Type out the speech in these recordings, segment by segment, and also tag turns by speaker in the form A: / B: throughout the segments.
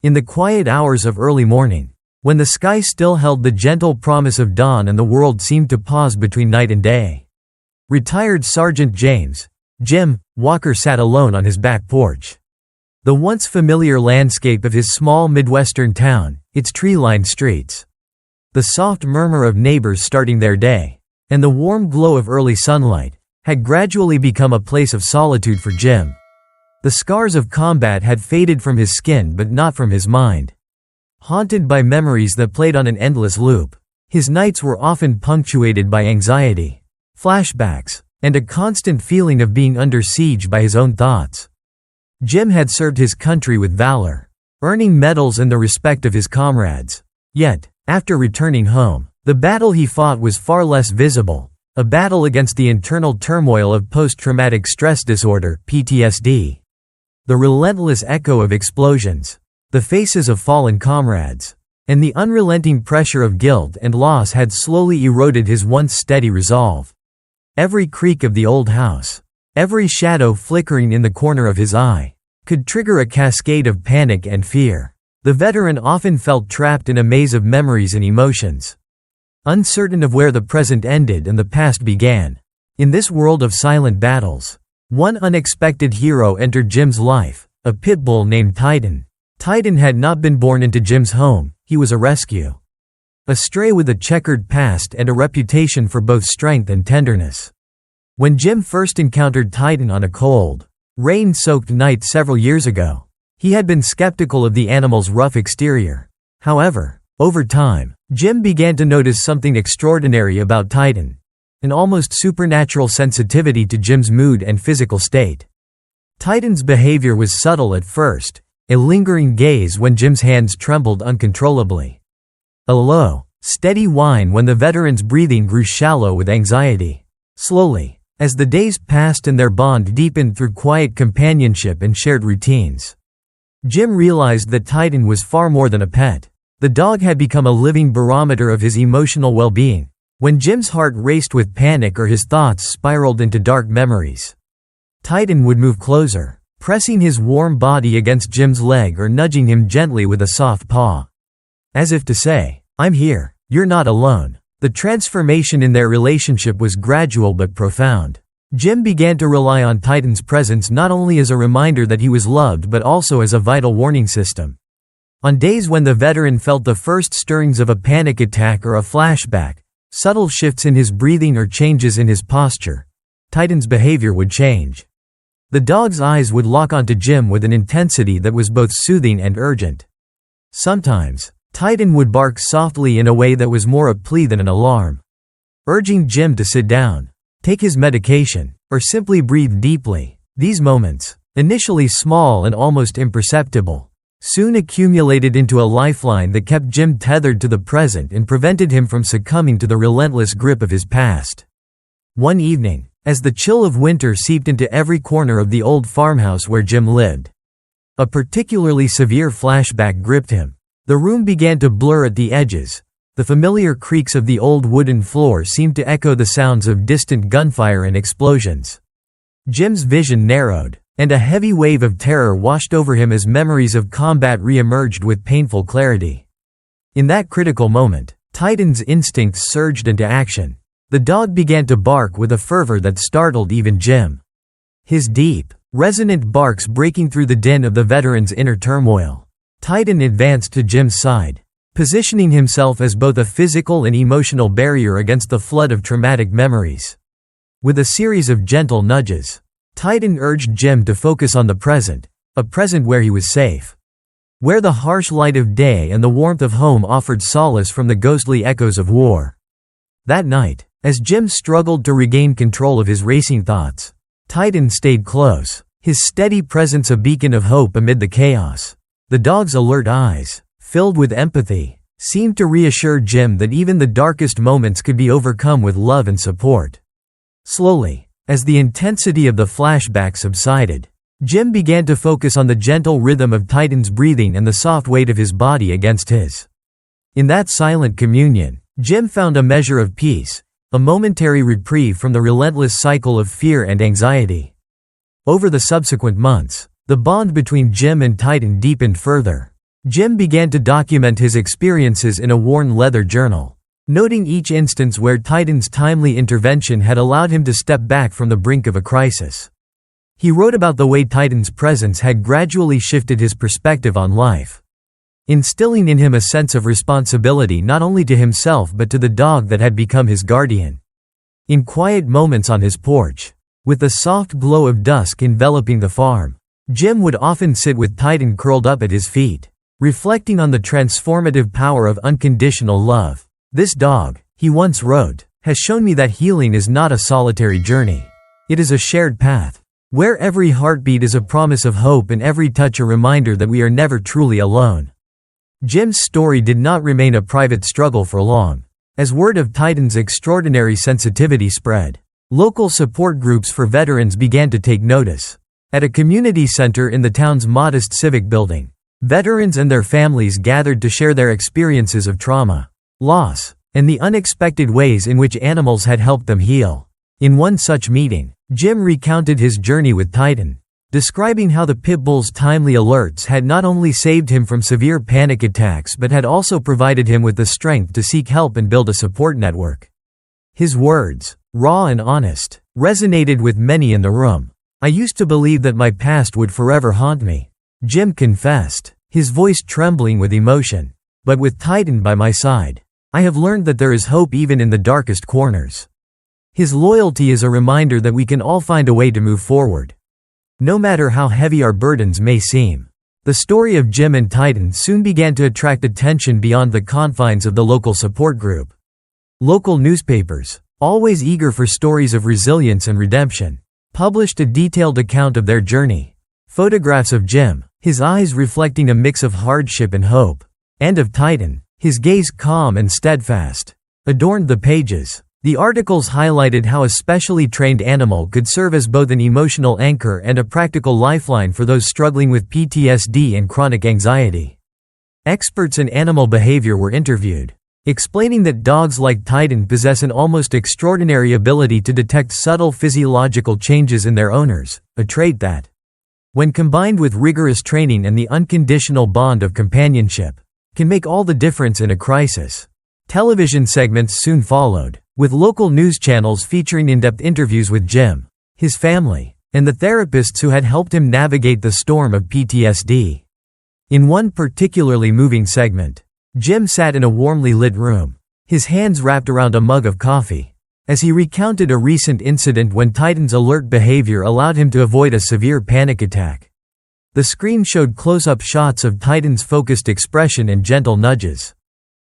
A: In the quiet hours of early morning, when the sky still held the gentle promise of dawn and the world seemed to pause between night and day, retired Sergeant James, Jim, Walker sat alone on his back porch. The once familiar landscape of his small Midwestern town, its tree-lined streets, the soft murmur of neighbors starting their day, and the warm glow of early sunlight, had gradually become a place of solitude for Jim. The scars of combat had faded from his skin but not from his mind. Haunted by memories that played on an endless loop, his nights were often punctuated by anxiety, flashbacks, and a constant feeling of being under siege by his own thoughts. Jim had served his country with valor, earning medals and the respect of his comrades. Yet, after returning home, the battle he fought was far less visible, a battle against the internal turmoil of post-traumatic stress disorder, PTSD. The relentless echo of explosions, the faces of fallen comrades, and the unrelenting pressure of guilt and loss had slowly eroded his once steady resolve. Every creak of the old house, every shadow flickering in the corner of his eye, could trigger a cascade of panic and fear. The veteran often felt trapped in a maze of memories and emotions, uncertain of where the present ended and the past began. In this world of silent battles, one unexpected hero entered Jim's life, a Pitbull named Titan. Titan had not been born into Jim's home, he was a rescue. A stray with a checkered past and a reputation for both strength and tenderness. When Jim first encountered Titan on a cold, rain-soaked night several years ago, he had been skeptical of the animal's rough exterior. However, over time, Jim began to notice something extraordinary about Titan, an almost supernatural sensitivity to Jim's mood and physical state. Titan's behavior was subtle at first, a lingering gaze when Jim's hands trembled uncontrollably, a low, steady whine when the veteran's breathing grew shallow with anxiety. Slowly, as the days passed and their bond deepened through quiet companionship and shared routines, Jim realized that Titan was far more than a pet. The dog had become a living barometer of his emotional well-being. When Jim's heart raced with panic or his thoughts spiraled into dark memories, Titan would move closer, pressing his warm body against Jim's leg or nudging him gently with a soft paw, as if to say, "I'm here, you're not alone." The transformation in their relationship was gradual but profound. Jim began to rely on Titan's presence not only as a reminder that he was loved but also as a vital warning system. On days when the veteran felt the first stirrings of a panic attack or a flashback, subtle shifts in his breathing or changes in his posture, Titan's behavior would change. The dog's eyes would lock onto Jim with an intensity that was both soothing and urgent. Sometimes, Titan would bark softly in a way that was more a plea than an alarm, urging Jim to sit down, take his medication, or simply breathe deeply. These moments, initially small and almost imperceptible, soon accumulated into a lifeline that kept Jim tethered to the present and prevented him from succumbing to the relentless grip of his past. One evening, as the chill of winter seeped into every corner of the old farmhouse where Jim lived, a particularly severe flashback gripped him. The room began to blur at the edges. The familiar creaks of the old wooden floor seemed to echo the sounds of distant gunfire and explosions. Jim's vision narrowed, and a heavy wave of terror washed over him as memories of combat re-emerged with painful clarity. In that critical moment, Titan's instincts surged into action. The dog began to bark with a fervor that startled even Jim. His deep, resonant barks breaking through the din of the veteran's inner turmoil. Titan advanced to Jim's side, positioning himself as both a physical and emotional barrier against the flood of traumatic memories. With a series of gentle nudges, Titan urged Jim to focus on the present, a present where he was safe, where the harsh light of day and the warmth of home offered solace from the ghostly echoes of war. That night, as Jim struggled to regain control of his racing thoughts, Titan stayed close, his steady presence a beacon of hope amid the chaos. The dog's alert eyes, filled with empathy, seemed to reassure Jim that even the darkest moments could be overcome with love and support. Slowly, as the intensity of the flashback subsided, Jim began to focus on the gentle rhythm of Titan's breathing and the soft weight of his body against his. In that silent communion, Jim found a measure of peace, a momentary reprieve from the relentless cycle of fear and anxiety. Over the subsequent months, the bond between Jim and Titan deepened further. Jim began to document his experiences in a worn leather journal, noting each instance where Titan's timely intervention had allowed him to step back from the brink of a crisis. He wrote about the way Titan's presence had gradually shifted his perspective on life, instilling in him a sense of responsibility not only to himself but to the dog that had become his guardian. In quiet moments on his porch, with the soft glow of dusk enveloping the farm, Jim would often sit with Titan curled up at his feet, reflecting on the transformative power of unconditional love. "This dog," he once wrote, "has shown me that healing is not a solitary journey. It is a shared path, where every heartbeat is a promise of hope and every touch a reminder that we are never truly alone." Jim's story did not remain a private struggle for long. As word of Titan's extraordinary sensitivity spread, local support groups for veterans began to take notice. At a community center in the town's modest civic building, veterans and their families gathered to share their experiences of trauma, loss, and the unexpected ways in which animals had helped them heal. In one such meeting, Jim recounted his journey with Titan, describing how the Pitbull's timely alerts had not only saved him from severe panic attacks but had also provided him with the strength to seek help and build a support network. His words, raw and honest, resonated with many in the room. "I used to believe that my past would forever haunt me," Jim confessed, his voice trembling with emotion. "But with Titan by my side, I have learned that there is hope even in the darkest corners." His loyalty is a reminder that we can all find a way to move forward, no matter how heavy our burdens may seem. The story of Jim and Titan soon began to attract attention beyond the confines of the local support group. Local newspapers, always eager for stories of resilience and redemption, published a detailed account of their journey. Photographs of Jim, his eyes reflecting a mix of hardship and hope, and of Titan, his gaze calm and steadfast, adorned the pages. The articles highlighted how a specially trained animal could serve as both an emotional anchor and a practical lifeline for those struggling with PTSD and chronic anxiety. Experts in animal behavior were interviewed, explaining that dogs like Titan possess an almost extraordinary ability to detect subtle physiological changes in their owners, a trait that, when combined with rigorous training and the unconditional bond of companionship, can make all the difference in a crisis. Television segments soon followed, with local news channels featuring in-depth interviews with Jim, his family, and the therapists who had helped him navigate the storm of PTSD. In one particularly moving segment, Jim sat in a warmly lit room, his hands wrapped around a mug of coffee, as he recounted a recent incident when Titan's alert behavior allowed him to avoid a severe panic attack. The screen showed close-up shots of Titan's focused expression and gentle nudges,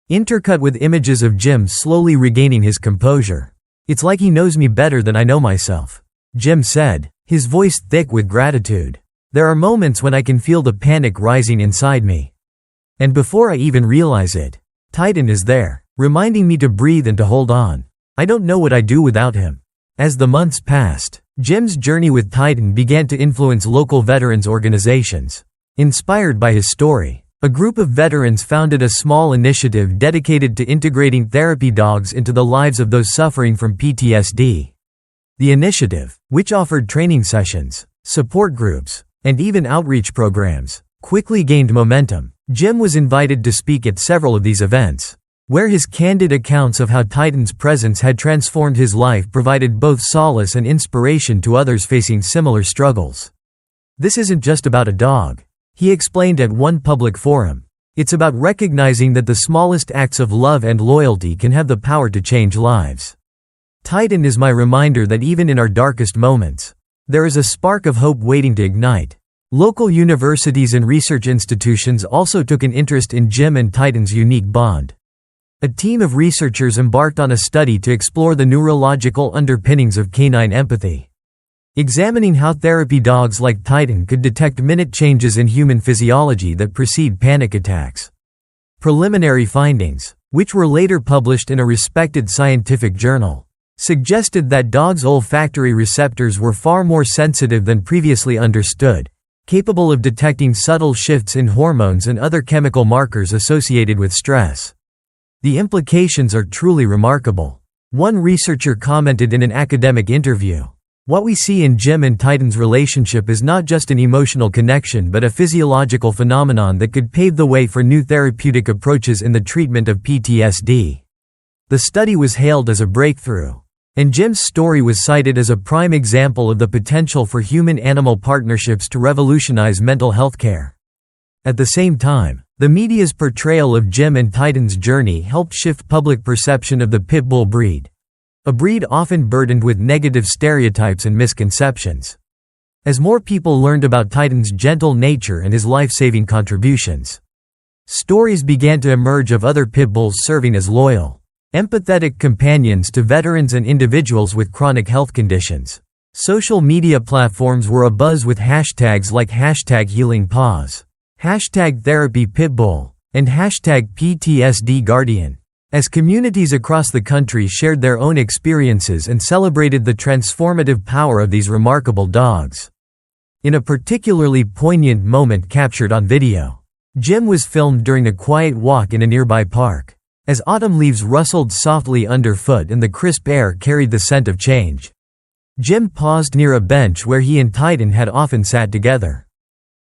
A: intercut with images of Jim slowly regaining his composure. "It's like he knows me better than I know myself," Jim said, his voice thick with gratitude. "There are moments when I can feel the panic rising inside me. And before I even realize it, Titan is there, reminding me to breathe and to hold on. I don't know what I'd do without him." As the months passed, Jim's journey with Titan began to influence local veterans organizations. Inspired by his story, a group of veterans founded a small initiative dedicated to integrating therapy dogs into the lives of those suffering from PTSD. The initiative, which offered training sessions, support groups, and even outreach programs, quickly gained momentum. Jim was invited to speak at several of these events, where his candid accounts of how Titan's presence had transformed his life provided both solace and inspiration to others facing similar struggles. "This isn't just about a dog," he explained at one public forum. "It's about recognizing that the smallest acts of love and loyalty can have the power to change lives. Titan is my reminder that even in our darkest moments, there is a spark of hope waiting to ignite." Local universities and research institutions also took an interest in Jim and Titan's unique bond. A team of researchers embarked on a study to explore the neurological underpinnings of canine empathy, examining how therapy dogs like Titan could detect minute changes in human physiology that precede panic attacks. Preliminary findings, which were later published in a respected scientific journal, suggested that dogs' olfactory receptors were far more sensitive than previously understood, capable of detecting subtle shifts in hormones and other chemical markers associated with stress. "The implications are truly remarkable," one researcher commented in an academic interview. What we see in Jim and Titan's relationship is not just an emotional connection but a physiological phenomenon that could pave the way for new therapeutic approaches in the treatment of PTSD. The study was hailed as a breakthrough, and Jim's story was cited as a prime example of the potential for human-animal partnerships to revolutionize mental health care. At the same time, the media's portrayal of Jim and Titan's journey helped shift public perception of the Pitbull breed, a breed often burdened with negative stereotypes and misconceptions. As more people learned about Titan's gentle nature and his life-saving contributions, stories began to emerge of other pit bulls serving as loyal, empathetic companions to veterans and individuals with chronic health conditions. Social media platforms were abuzz with hashtags like #HealingPaws, #TherapyPitbull, and #PTSDGuardian, as communities across the country shared their own experiences and celebrated the transformative power of these remarkable dogs. In a particularly poignant moment captured on video, Jim was filmed during a quiet walk in a nearby park, as autumn leaves rustled softly underfoot and the crisp air carried the scent of change. Jim paused near a bench where he and Titan had often sat together.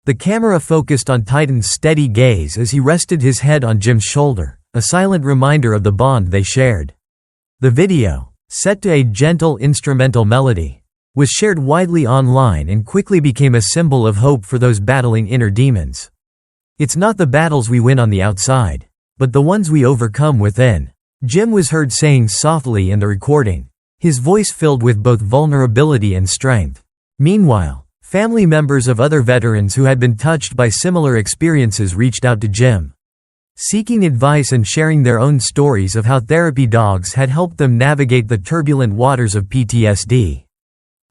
A: The camera focused on Titan's steady gaze as he rested his head on Jim's shoulder, a silent reminder of the bond they shared. The video, set to a gentle instrumental melody, was shared widely online and quickly became a symbol of hope for those battling inner demons. "It's not the battles we win on the outside, but the ones we overcome within," Jim was heard saying softly in the recording, his voice filled with both vulnerability and strength. Meanwhile, family members of other veterans who had been touched by similar experiences reached out to Jim, seeking advice and sharing their own stories of how therapy dogs had helped them navigate the turbulent waters of PTSD.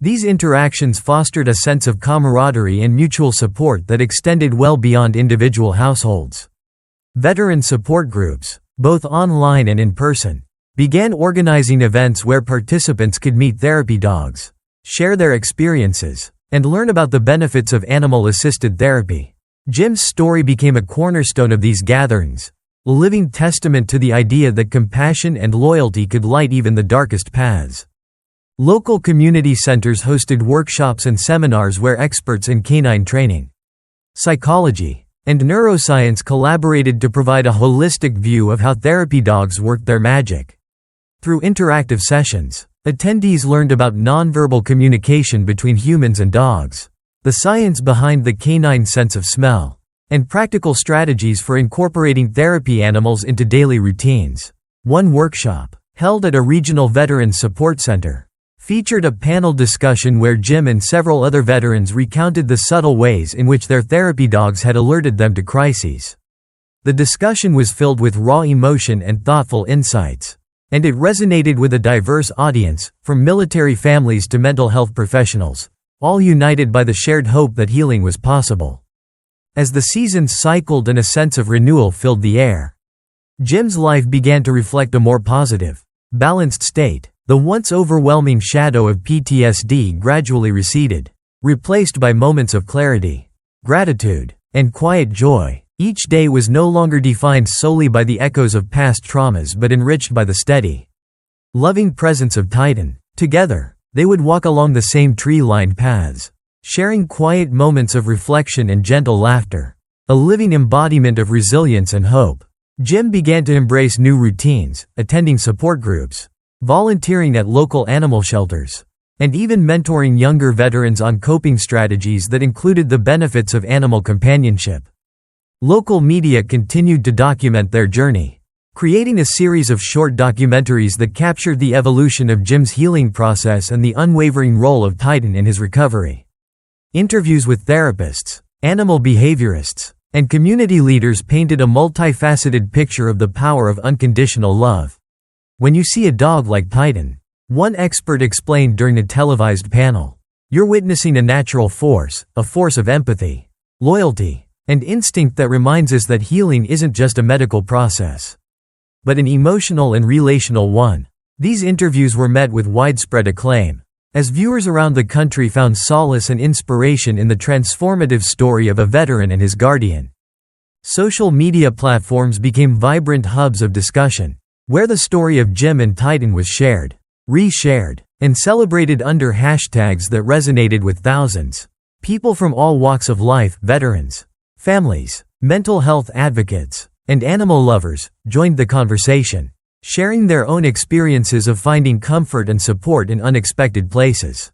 A: These interactions fostered a sense of camaraderie and mutual support that extended well beyond individual households. Veteran support groups, both online and in person, began organizing events where participants could meet therapy dogs, share their experiences, and learn about the benefits of animal-assisted therapy. Jim's story became a cornerstone of these gatherings, a living testament to the idea that compassion and loyalty could light even the darkest paths. Local community centers hosted workshops and seminars where experts in canine training, psychology, and neuroscience collaborated to provide a holistic view of how therapy dogs worked their magic. Through interactive sessions, attendees learned about nonverbal communication between humans and dogs, the science behind the canine sense of smell, and practical strategies for incorporating therapy animals into daily routines. One workshop, held at a regional veterans support center, featured a panel discussion where Jim and several other veterans recounted the subtle ways in which their therapy dogs had alerted them to crises. The discussion was filled with raw emotion and thoughtful insights, and it resonated with a diverse audience, from military families to mental health professionals, all united by the shared hope that healing was possible. As the seasons cycled and a sense of renewal filled the air, Jim's life began to reflect a more positive, balanced state. The once overwhelming shadow of PTSD gradually receded, replaced by moments of clarity, gratitude, and quiet joy. Each day was no longer defined solely by the echoes of past traumas but enriched by the steady, loving presence of Titan. Together, they would walk along the same tree-lined paths, sharing quiet moments of reflection and gentle laughter, a living embodiment of resilience and hope. Jim began to embrace new routines, attending support groups, volunteering at local animal shelters, and even mentoring younger veterans on coping strategies that included the benefits of animal companionship. Local media continued to document their journey, creating a series of short documentaries that captured the evolution of Jim's healing process and the unwavering role of Titan in his recovery. Interviews with therapists, animal behaviorists, and community leaders painted a multifaceted picture of the power of unconditional love. "When you see a dog like Titan," one expert explained during a televised panel, "you're witnessing a natural force, a force of empathy, loyalty, and instinct that reminds us that healing isn't just a medical process, but an emotional and relational one." These interviews were met with widespread acclaim, as viewers around the country found solace and inspiration in the transformative story of a veteran and his guardian. Social media platforms became vibrant hubs of discussion, where the story of Jim and Titan was shared, reshared, and celebrated under hashtags that resonated with thousands. People from all walks of life, veterans, families, mental health advocates, and animal lovers, joined the conversation, sharing their own experiences of finding comfort and support in unexpected places.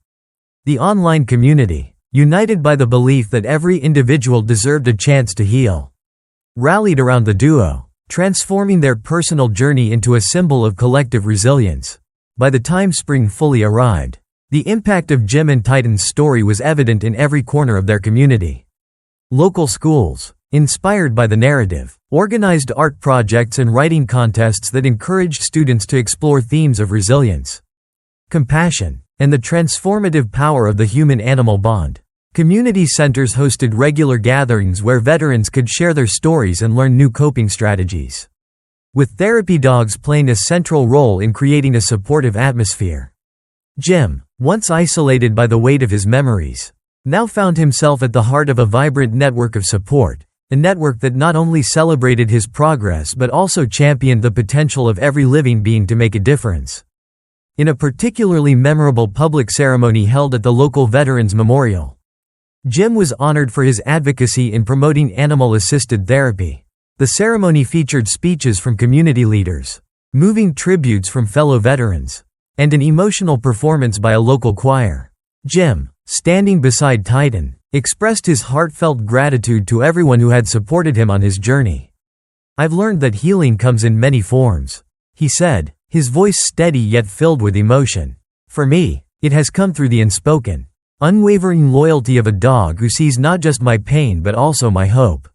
A: The online community, united by the belief that every individual deserved a chance to heal, rallied around the duo, transforming their personal journey into a symbol of collective resilience. By the time spring fully arrived, the impact of Jim and Titan's story was evident in every corner of their community. Local schools, inspired by the narrative, organized art projects and writing contests that encouraged students to explore themes of resilience, compassion, and the transformative power of the human-animal bond. Community centers hosted regular gatherings where veterans could share their stories and learn new coping strategies, with therapy dogs playing a central role in creating a supportive atmosphere. Jim, once isolated by the weight of his memories, now found himself at the heart of a vibrant network of support, a network that not only celebrated his progress but also championed the potential of every living being to make a difference. In a particularly memorable public ceremony held at the local Veterans Memorial, Jim was honored for his advocacy in promoting animal-assisted therapy. The ceremony featured speeches from community leaders, moving tributes from fellow veterans, and an emotional performance by a local choir. Jim, standing beside Titan, expressed his heartfelt gratitude to everyone who had supported him on his journey. "I've learned that healing comes in many forms," he said, his voice steady yet filled with emotion. "For me, it has come through the unspoken, unwavering loyalty of a dog who sees not just my pain but also my hope.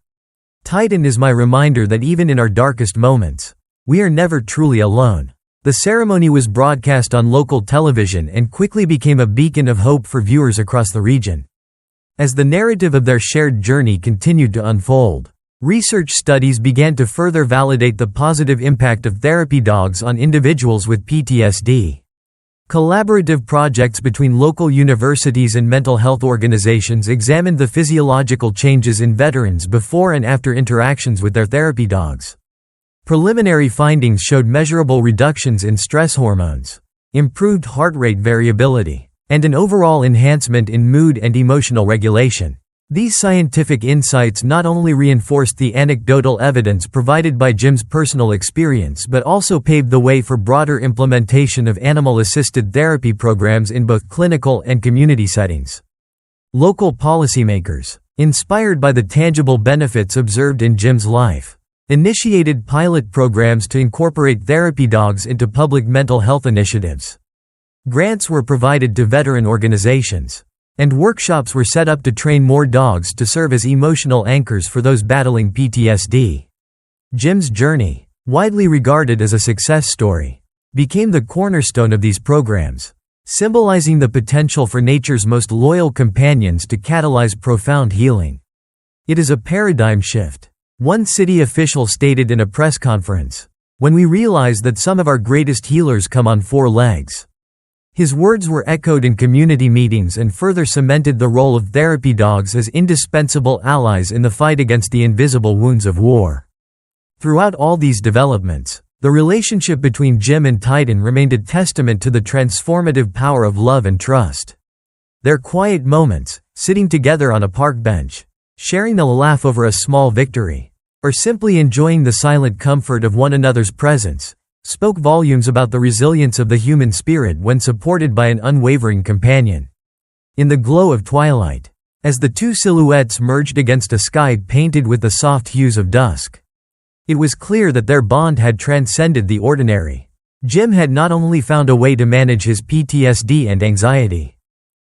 A: Titan is my reminder that even in our darkest moments, we are never truly alone." The ceremony was broadcast on local television and quickly became a beacon of hope for viewers across the region. As the narrative of their shared journey continued to unfold, research studies began to further validate the positive impact of therapy dogs on individuals with PTSD. Collaborative projects between local universities and mental health organizations examined the physiological changes in veterans before and after interactions with their therapy dogs. Preliminary findings showed measurable reductions in stress hormones, improved heart rate variability, and an overall enhancement in mood and emotional regulation. These scientific insights not only reinforced the anecdotal evidence provided by Jim's personal experience but also paved the way for broader implementation of animal-assisted therapy programs in both clinical and community settings. Local policymakers, inspired by the tangible benefits observed in Jim's life, initiated pilot programs to incorporate therapy dogs into public mental health initiatives. Grants were provided to veteran organizations, and workshops were set up to train more dogs to serve as emotional anchors for those battling PTSD. Jim's journey, widely regarded as a success story, became the cornerstone of these programs, symbolizing the potential for nature's most loyal companions to catalyze profound healing. "It is a paradigm shift," one city official stated in a press conference, "when we realize that some of our greatest healers come on four legs." His words were echoed in community meetings and further cemented the role of therapy dogs as indispensable allies in the fight against the invisible wounds of war. Throughout all these developments, the relationship between Jim and Titan remained a testament to the transformative power of love and trust. Their quiet moments, sitting together on a park bench, sharing a laugh over a small victory, or simply enjoying the silent comfort of one another's presence, spoke volumes about the resilience of the human spirit when supported by an unwavering companion. In the glow of twilight, as the two silhouettes merged against a sky painted with the soft hues of dusk, it was clear that their bond had transcended the ordinary. Jim had not only found a way to manage his PTSD and anxiety,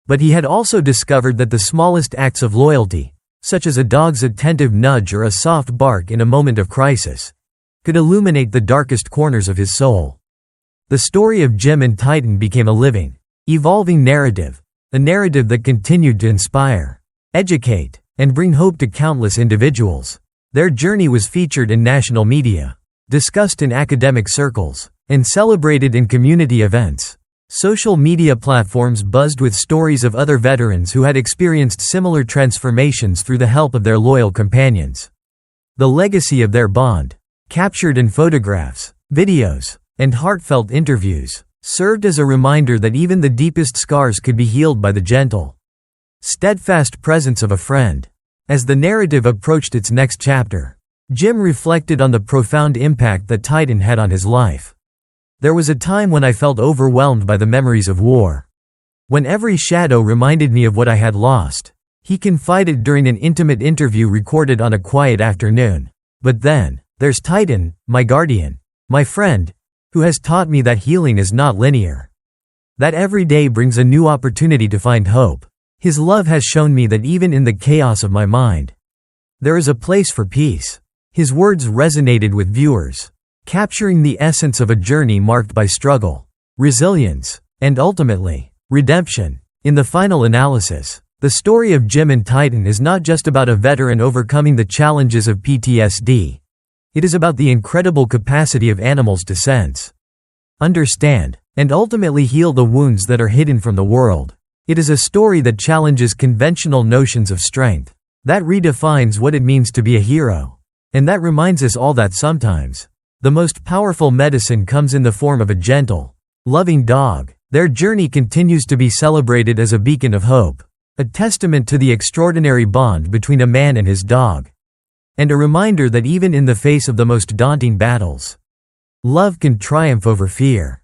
A: but he had also discovered that the smallest acts of loyalty, such as a dog's attentive nudge or a soft bark in a moment of crisis, could illuminate the darkest corners of his soul. The story of Jim and Titan became a living, evolving narrative, a narrative that continued to inspire, educate, and bring hope to countless individuals. Their journey was featured in national media, discussed in academic circles, and celebrated in community events. Social media platforms buzzed with stories of other veterans who had experienced similar transformations through the help of their loyal companions. The legacy of their bond, captured in photographs, videos, and heartfelt interviews, served as a reminder that even the deepest scars could be healed by the gentle, steadfast presence of a friend. As the narrative approached its next chapter, Jim reflected on the profound impact that Titan had on his life. There was a time when I felt overwhelmed by the memories of war. When every shadow reminded me of what I had lost, he confided during an intimate interview recorded on a quiet afternoon. But then, there's Titan, my guardian, my friend, who has taught me that healing is not linear. That every day brings a new opportunity to find hope. His love has shown me that even in the chaos of my mind, there is a place for peace. His words resonated with viewers, capturing the essence of a journey marked by struggle, resilience, and ultimately, redemption. In the final analysis, the story of Jim and Titan is not just about a veteran overcoming the challenges of PTSD. It is about the incredible capacity of animals to sense, understand, and ultimately heal the wounds that are hidden from the world. It is a story that challenges conventional notions of strength, that redefines what it means to be a hero, and that reminds us all that sometimes, the most powerful medicine comes in the form of a gentle, loving dog. Their journey continues to be celebrated as a beacon of hope, a testament to the extraordinary bond between a man and his dog, and a reminder that even in the face of the most daunting battles, love can triumph over fear.